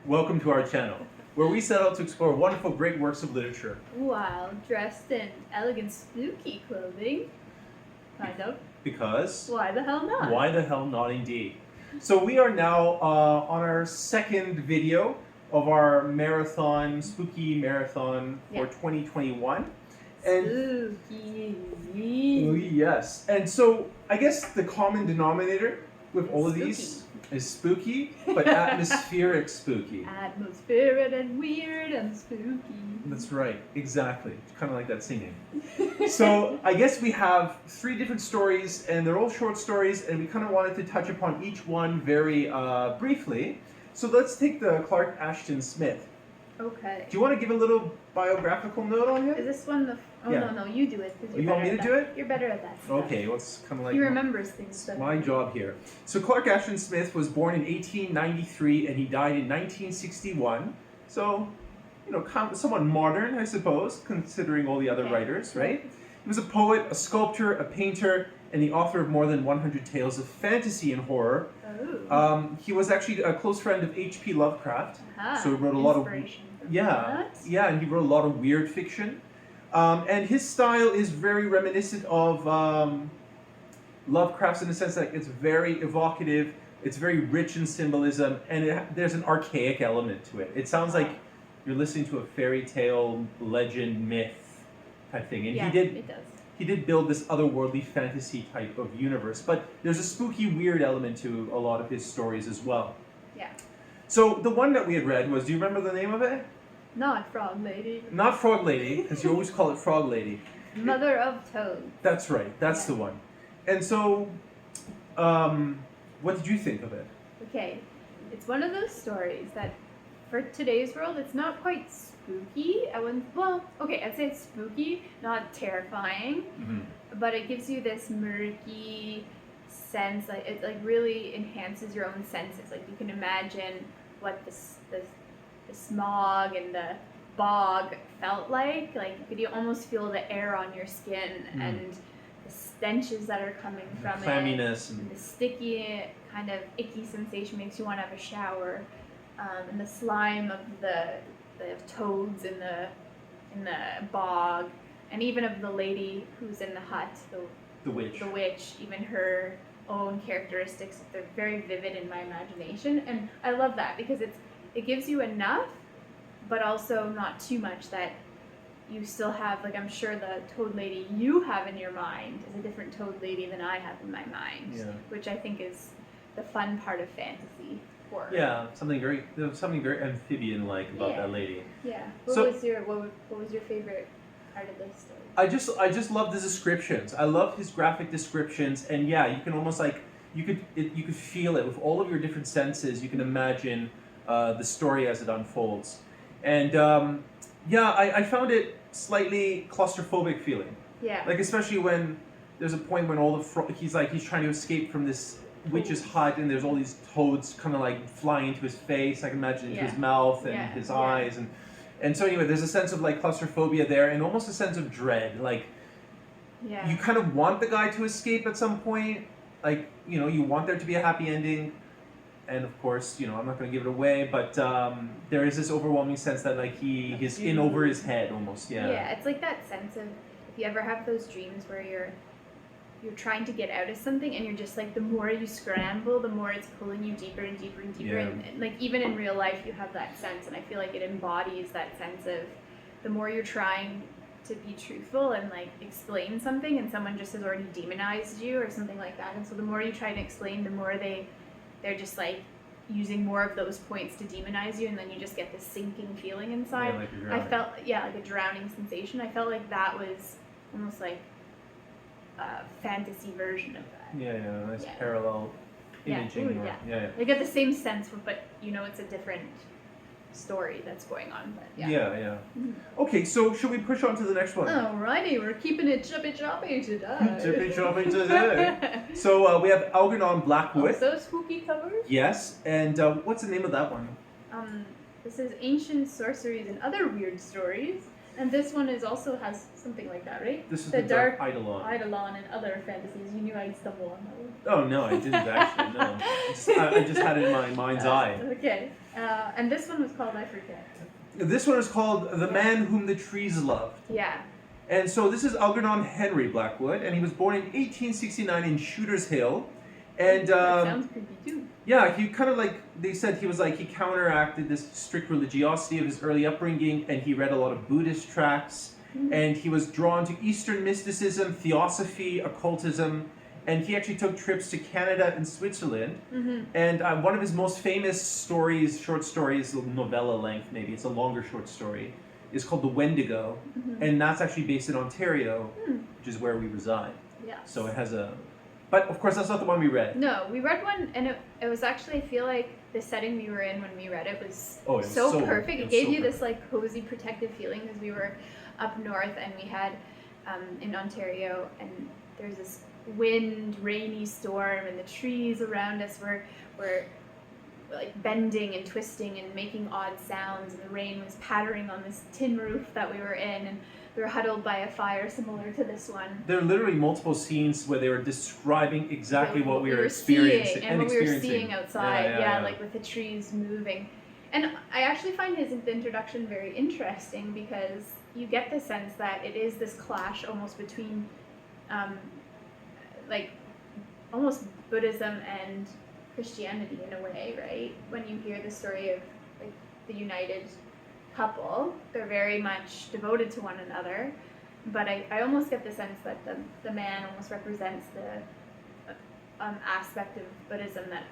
Welcome to our channel, where we set out to explore wonderful, great works of literature. While dressed in elegant, spooky clothing. Kind of. Because? Why the hell not? Why the hell not, indeed. So we are now on our second video of our marathon, spooky marathon for 2021. And Spooky. Yes. And so I guess the common denominator with all of these is spooky, but atmospheric spooky. Atmospheric and weird and spooky. That's right, exactly. It's kind of like that singing. So I guess we have 3 different stories, and they're all short stories, and we kind of wanted to touch upon each one very briefly. So let's take the Clark Ashton Smith. Okay. Do you want to give a little biographical note on him? Is this one the... Oh, Yeah. no, you do it. You want me to do it? You're better at that stuff. Okay, well, it's kind of like... He remembers things. It's my job here. So Clark Ashton Smith was born in 1893, and he died in 1961. So, you know, somewhat modern, I suppose, considering all the other writers, right? He was a poet, a sculptor, a painter, and the author of more than 100 tales of fantasy and horror. Oh. He was actually a close friend of H.P. Lovecraft. Aha. So he wrote a lot of... Inspiration from Yeah, that. yeah, and he wrote a lot of weird fiction. And his style is very reminiscent of Lovecraft's in the sense that it's very evocative, it's very rich in symbolism, and there's an archaic element to it. It sounds like you're listening to a fairy tale, legend, myth type thing. And Yeah, it does. he did build this otherworldly fantasy type of universe, but there's a spooky, weird element to a lot of his stories as well. Yeah. So the one that we had read was, do you remember the name of it? Not Frog Lady. Not Frog Lady, because you always call it Frog Lady. Mother of Toads. That's right, that's the one. And so, what did you think of it? Okay, it's one of those stories that, for today's world, it's not quite spooky. I'd say it's spooky, not terrifying, but it gives you this murky sense. Like it really enhances your own senses. Like you can imagine what the smog and the bog felt like. Like you could almost feel the air on your skin and the stenches that are coming from it. Clamminess. And the sticky, kind of icky sensation makes you want to have a shower. And the slime of the toads in the bog, and even of the lady who's in the hut, The witch. the witch, even her own characteristics, they're very vivid in my imagination, and I love that because it gives you enough, but also not too much that you still have, like I'm sure the toad lady you have in your mind is a different toad lady than I have in my mind, which I think is the fun part of fantasy horror. Yeah, there was something very amphibian-like about that lady. Yeah. What was your favorite part of this story? I just love the descriptions. I love his graphic descriptions, and yeah, you can almost like you could feel it with all of your different senses. You can imagine the story as it unfolds, and I found it slightly claustrophobic feeling. Yeah. Like especially when there's a point when he's trying to escape from this witch's hut, and there's all these toads kind of like flying into his face. I can imagine into his mouth and his eyes, and so anyway, there's a sense of like claustrophobia there, and almost a sense of dread. Like you kind of want the guy to escape at some point. Like you want there to be a happy ending. And of course, I'm not going to give it away, but there is this overwhelming sense that like he's in over his head almost. Yeah, it's like that sense of, if you ever have those dreams where you're trying to get out of something and you're just like, the more you scramble, the more it's pulling you deeper and deeper and deeper. And like even in real life, you have that sense, and I feel like it embodies that sense of the more you're trying to be truthful and like explain something, and someone just has already demonized you or something like that. And so the more you try to explain, the more they're just like using more of those points to demonize you, and then you just get this sinking feeling inside. Yeah, like you're I drowning. felt like a drowning sensation. I felt like that was almost like a fantasy version of that. Nice parallel imaging. They get the same sense, but it's a different story that's going on. But Okay, so should we push on to the next one? Alrighty, we're keeping it choppy today. Choppy today. So we have Algernon Blackwood. So spooky covers. Yes, and what's the name of that one? This is Ancient Sorceries and Other Weird Stories. And this one also has something like that, right? This is the Dark Eidolon. Eidolon and other fantasies. You knew I'd stumble on that one. Oh no, I didn't actually. No, I just had it in my mind's eye. Okay, and this one was called, I forget. This one is called The Man Whom the Trees Loved. Yeah. And so this is Algernon Henry Blackwood, and he was born in 1869 in Shooters Hill. And that sounds creepy too. Yeah, he kind of like, they said he was like, he counteracted this strict religiosity of his early upbringing, and he read a lot of Buddhist tracts, and he was drawn to Eastern mysticism, theosophy, occultism, and he actually took trips to Canada and Switzerland. And one of his most famous stories, short stories, novella length maybe, it's a longer short story, is called The Wendigo, and that's actually based in Ontario, which is where we reside. Yeah. So it has a... But of course, that's not the one we read. No, we read one, and it was actually, I feel like the setting we were in when we read it was, so perfect. It gave you this like cozy, protective feeling because we were up north and we had in Ontario, and there's this wind, rainy storm, and the trees around us were like bending and twisting and making odd sounds, and the rain was pattering on this tin roof that we were in, and we were huddled by a fire similar to this one. There are literally multiple scenes where they were describing exactly what we were experiencing. And what we were seeing outside, like with the trees moving. And I actually find his introduction very interesting because you get the sense that it is this clash almost between like almost Buddhism and Christianity in a way, right? When you hear the story of like the united couple, they're very much devoted to one another, but I almost get the sense that the man almost represents the aspect of Buddhism that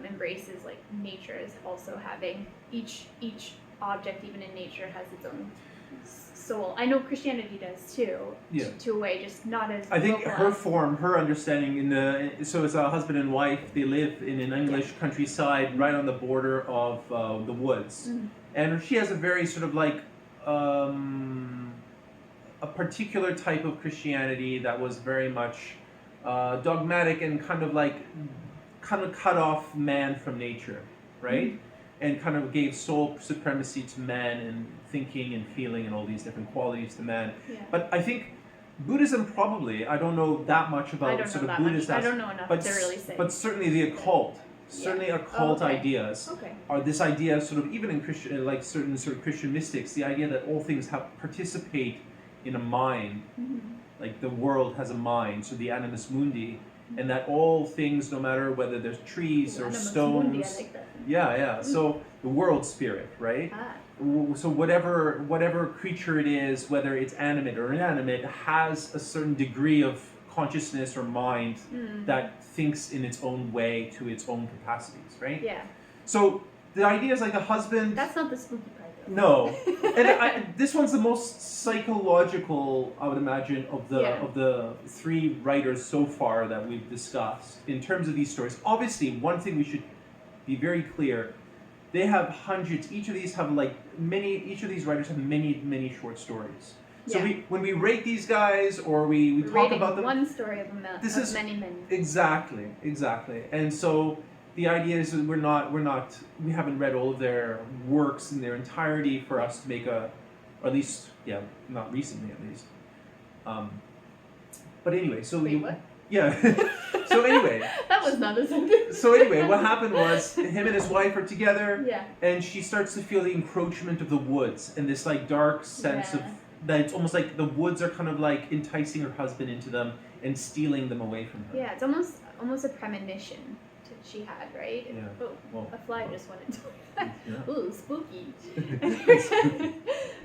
embraces like nature as also having each object, even in nature, has its own soul. I know Christianity does too, to a way, just not as I think her understanding so as a husband and wife, they live in an English countryside right on the border of the woods. And she has a very sort of like a particular type of Christianity that was very much dogmatic and kind of cut off man from nature, right? And kind of gave sole supremacy to man and thinking and feeling and all these different qualities to man. But I think Buddhism probably, I don't know that much about sort of Buddhist I don't know enough to really say. But certainly the occult. Certainly occult ideas are this idea of sort of, even in Christian, like certain sort of Christian mystics, the idea that all things participate in a mind, like the world has a mind, so the animus mundi, and that all things, no matter whether there's trees or stones, mundi, I like that. So the world spirit, right? So whatever creature it is, whether it's animate or inanimate, has a certain degree of consciousness or mind that thinks in its own way to its own capacities, right? Yeah. So the idea is like the husband... That's not the spooky part, though. No. And this one's the most psychological, I would imagine, of the three writers so far that we've discussed in terms of these stories. Obviously, one thing we should be very clear, they have hundreds, each of these writers have many short stories. So when we rate these guys or we talk about them, one story of them, this is many. Exactly. And so the idea is that we haven't read all of their works in their entirety for us to make or at least not recently at least. But anyway, so what? Yeah. So anyway. That was not a sentence. So anyway, what happened was him and his wife are together, and she starts to feel the encroachment of the woods and this like dark sense of that it's almost like the woods are kind of like enticing her husband into them and stealing them away from her. Yeah, it's almost a premonition she had, right? Yeah. Oh, a fly just went into it. Ooh, spooky.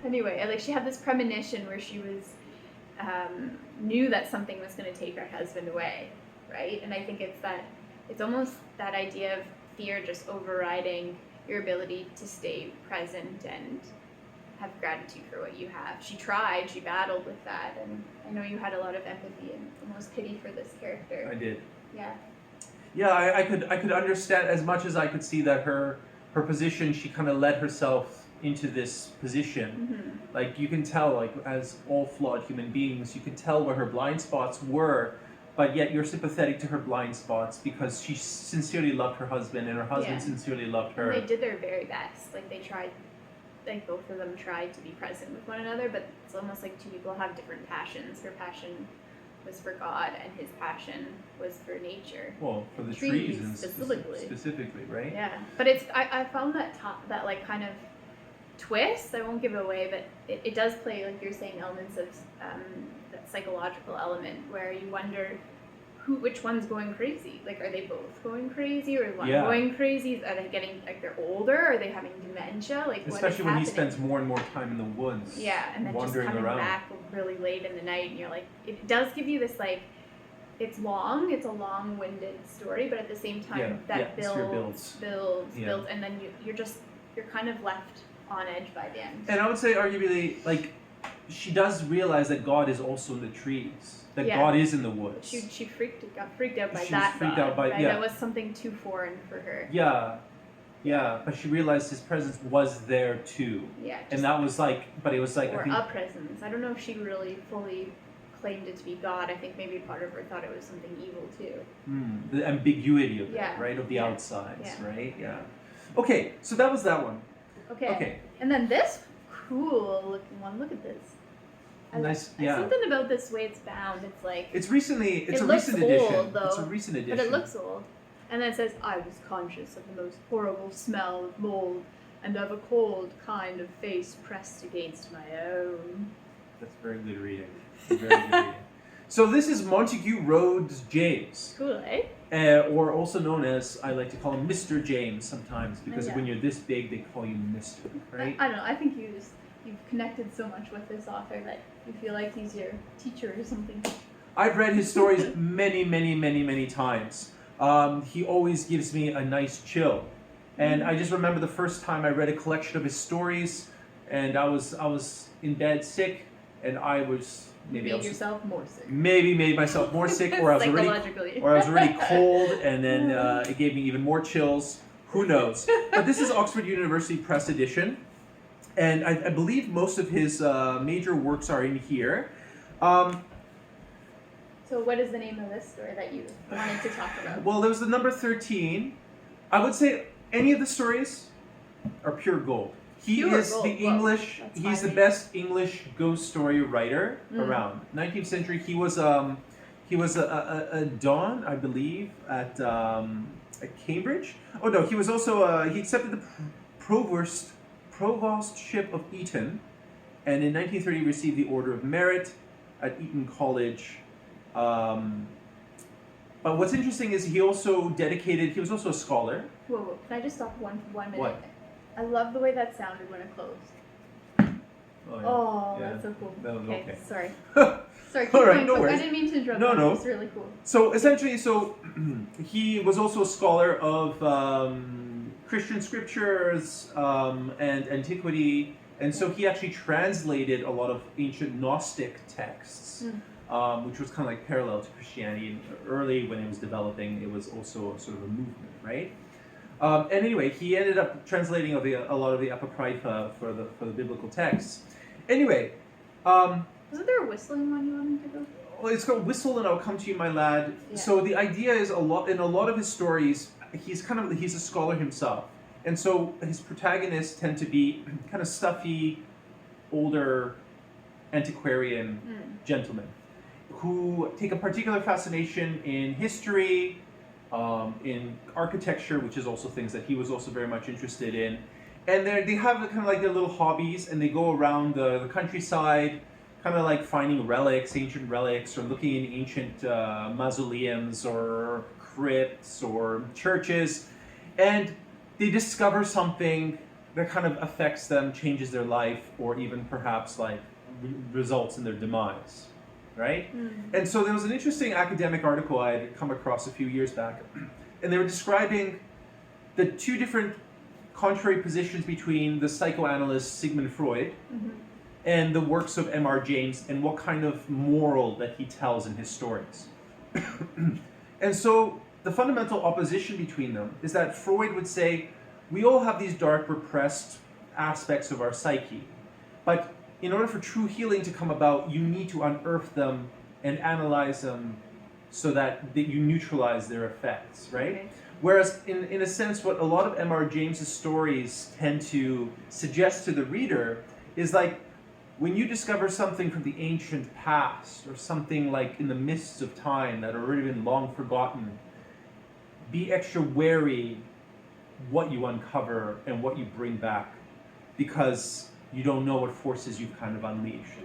Anyway, like she had this premonition where she was knew that something was going to take her husband away, right? And I think it's almost that idea of fear just overriding your ability to stay present and have gratitude for what you have. She battled with that, and I know you had a lot of empathy and almost pity for this character. I did. Yeah. Yeah, I could understand as much as I could see that her position, she kind of led herself into this position. Like you can tell, like as all flawed human beings, you can tell where her blind spots were, but yet you're sympathetic to her blind spots because she sincerely loved her husband and her husband sincerely loved her. And they did their very best. Like they tried like both of them tried to be present with one another, but it's almost like two people have different passions. Her passion was for God, and his passion was for nature. Well, for the trees and specifically, right? Yeah, but it's I found that that like kind of twist. I won't give it away, but it does play, like you're saying, elements of that psychological element where you wonder which one's going crazy. Like, are they both going crazy, or is one going crazy? Are they getting, like, they're older? Are they having dementia? Like, especially when he spends more and more time in the woods. Yeah, and then just coming back really late in the night, and you're like, it does give you this, like, it's a long-winded story, but at the same time that builds, and then you're kind of left on edge by the end. And I would say, arguably, like, she does realize that God is also in the trees. That God is in the woods. She got freaked out by that. Freaked out by that was something too foreign for her. Yeah, but she realized his presence was there too. Yeah, and that was like, but it was like, or a presence. I don't know if she really fully claimed it to be God. I think maybe part of her thought it was something evil too. The ambiguity of it, right, of the outsides, right? Yeah. Okay, so that was that one. Okay. And then this cool looking one. Look at this. Something about this way it's bound. It's like it's a recent edition. Though, it's a recent edition. But it looks old. And then it says, I was conscious of the most horrible smell of mold and of a cold kind of face pressed against my own. That's very good reading. Very good reading. So this is Montague Rhodes James. Cool, eh? Or also known as, I like to call him Mr. James sometimes, because when you're this big, they call you Mr., right? I don't know. I think you've connected so much with this author that you feel like he's your teacher or something. I've read his stories many times. He always gives me a nice chill. And I just remember the first time I read a collection of his stories, and I was in bed sick, and I was made yourself more sick. Maybe made myself more sick, or I was already cold, and then it gave me even more chills. Who knows? But this is Oxford University Press edition. And I believe most of his major works are in here. So what is the name of this story that you wanted to talk about? Well, there was the number 13. I would say any of the stories are pure gold. He's the best English ghost story writer around. 19th century, he was a Don, I believe, at Cambridge. Oh no, he was also he accepted the provostship of Eton, and in 1930 received the Order of Merit at Eton College. But what's interesting is he was also a scholar. Whoa, can I just stop one minute? What? I love the way that sounded when it closed. That's so cool. That was okay. Sorry. Sorry, keep going. No worries. I didn't mean to interrupt. No. It's really cool. So essentially, he was also a scholar of Christian scriptures and antiquity, and so he actually translated a lot of ancient Gnostic texts, which was kind of like parallel to Christianity. And early, when it was developing, it was also sort of a movement, right? And anyway, he ended up translating a lot of the Apocrypha for the biblical texts. Anyway, wasn't there a whistling one you wanted to go? Well, it's called Whistle and I'll Come to You, My Lad. Yeah. So the idea is in a lot of his stories, he's a scholar himself, and so his protagonists tend to be kind of stuffy, older, antiquarian gentlemen who take a particular fascination in history, in architecture, which is also things that he was also very much interested in, and they have kind of like their little hobbies, and they go around the countryside, kind of like finding relics, ancient relics, or looking in ancient mausoleums or crypts or churches, and they discover something that kind of affects them, changes their life, or even perhaps like results in their demise, right? And so there was an interesting academic article I had come across a few years back, and they were describing the two different contrary positions between the psychoanalyst Sigmund Freud and the works of M.R. James, and what kind of moral that he tells in his stories. And so the fundamental opposition between them is that Freud would say, we all have these dark, repressed aspects of our psyche, but in order for true healing to come about, you need to unearth them and analyze them so that you neutralize their effects, right? Okay. Whereas, in a sense, what a lot of M.R. James's stories tend to suggest to the reader is like, when you discover something from the ancient past, or something like in the mists of time that have already been long forgotten, be extra wary what you uncover and what you bring back, because you don't know what forces you've kind of unleashed.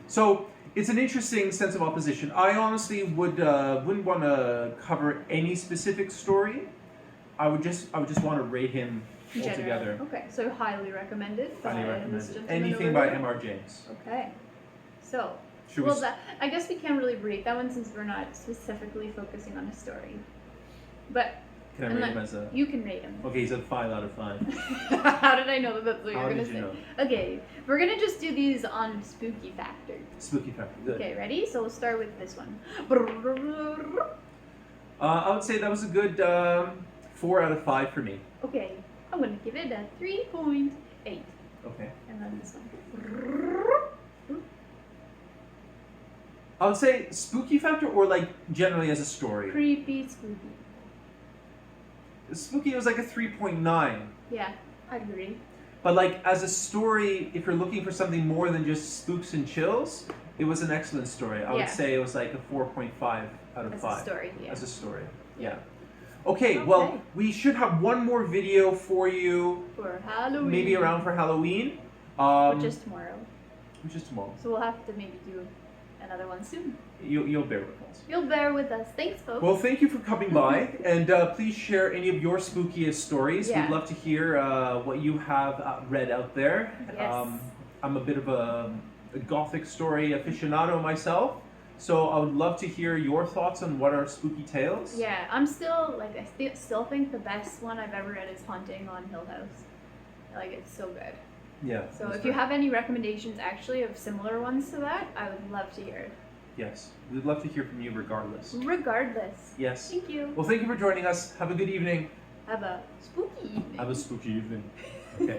So it's an interesting sense of opposition. I honestly wouldn't want to cover any specific story. I would just want to rate him altogether. Okay, so highly recommended. Highly recommended. Anything by M.R. James. Okay, so I guess we can't really rate that one since we're not specifically focusing on a story. But can I rate him as a? You can rate him. Okay, he's a 5 out of 5. How did I know that that's what you're gonna say? You know? Okay, we're gonna just do these on Spooky Factor. Spooky Factor, good. Okay, ready? So we'll start with this one. I would say that was a good 4 out of 5 for me. Okay, I'm gonna give it a 3.8. Okay. And then this one. I would say Spooky Factor, or like generally as a story. Creepy, spooky. Spooky was like a 3.9. Yeah, I agree. But like as a story, if you're looking for something more than just spooks and chills, it was an excellent story. I would say it was like a 4.5 out of 5. As a story, yeah. As a story, yeah. Okay, well, we should have one more video for you. For Halloween. Maybe around for Halloween. Which is tomorrow. Which is tomorrow. So we'll have to maybe do another one soon. You'll bear with us. You'll bear with us. Thanks, folks. Well, thank you for coming by, and please share any of your spookiest stories. Yeah. We'd love to hear what you have read out there. Yes. I'm a bit of a gothic story aficionado myself, so I would love to hear your thoughts on what are spooky tales. Yeah, I'm still, I still think the best one I've ever read is Haunting on Hill House. Like, it's so good. Yeah. So if you have any recommendations, actually, of similar ones to that, I would love to hear it. Yes, we'd love to hear from you regardless. Regardless. Yes. Thank you. Well, thank you for joining us. Have a good evening. Have a spooky evening. Have a spooky evening. Okay.